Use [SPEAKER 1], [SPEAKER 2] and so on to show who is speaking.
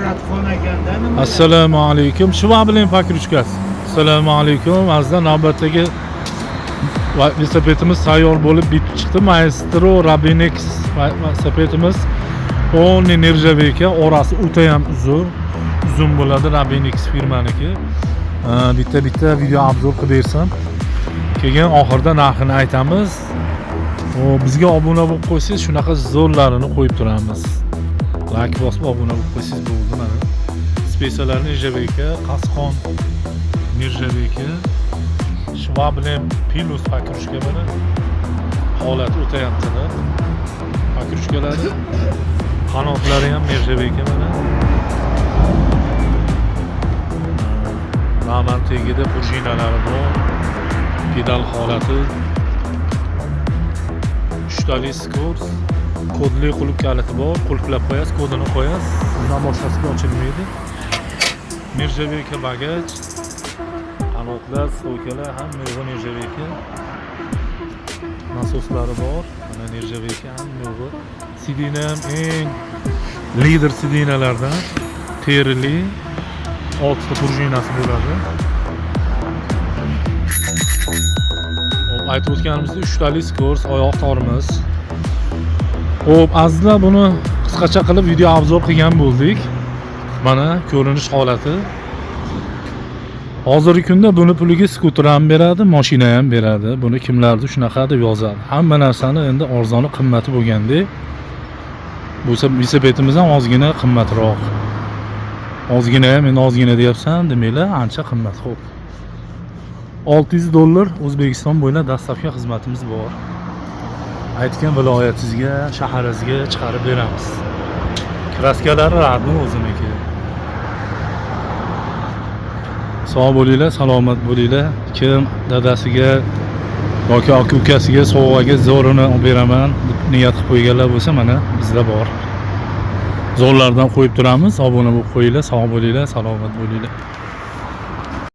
[SPEAKER 1] Maratxon ekanda nima?
[SPEAKER 2] Assalomu alaykum. Shu bilan pakruchkasi. Assalomu alaykum. Azizlar, navbatdagi velosipedimiz tayyor bo'lib bitib chiqdi. Maestro Rabinex velosipedimiz 10 nirjaveka, orasi o'ta ham uzun bo'ladi. Rabinex firmaniki. Bitta video obzor qilib bersam, keyin oxirida narxini aytamiz. Bizga obuna bo'lib qo'ysangiz, shunaqa zo'rlarini qo'yib turamiz. Like bosib obuna bo'lib qo'ysangiz bo'ldi mana. Spesalar nirjaveka, Qasqon nirjaveka, Shvablem Pilus pakruchka mana. Holat o'ta ham tiniq. Pakruchkalari, qanotlari ham nirjaveka mana. Raman tegida prujinalari bor. Pedal holati. 3 tali skors, kodli qulf kaliti bor. Qulflab qo'yasiz, kodini qo'yasiz. Undan boshqasiga ochilmaydi. Nirjaveka bagaj, qanotlar, stoykalar hamma nirjaveka. Nasoslari bor. Mana nirjaveka hamma. Sidina ham eng lider sidinalardan. Terili 6 ta prujinasi bo'ladi. Aytib o'tganimizdek 3 tali skors, oyoq tormoz. Xo'p, azizlar, buni qisqacha qilib video obzor qilgan bo'ldik. Mana ko'rinish holati. Hozirgi kunda buni puliga skuter ham beradi, mashina ham beradi. Buni kimlardir shunaqa deb yozadi. Hamma narsani endi arzoni qimmati bo'lgandek. Bu velosipedimiz ham ozgina qimmatroq. Ozgina ham, endi ozgina deyapsan, demaylar, ancha qimmat. Xo'p. $600 O'zbekiston bo'ylab dastlabki xizmatimiz bor. Aytgan viloyatingizga, shaharingizga chiqarib beramiz. Kraskalari radni o'ziniki. Sog' bo'linglar, salomat bo'linglar. Kim dadasiga yoki aka-ukasiga sovg'aga zo'rini olib beraman deb niyat qilib qo'yganlar bo'lsa, mana bizda bor. Zo'rlardan qo'yib turamiz. Obuna bo'lib qo'yinglar, sog' bo'linglar, salomat bo'linglar.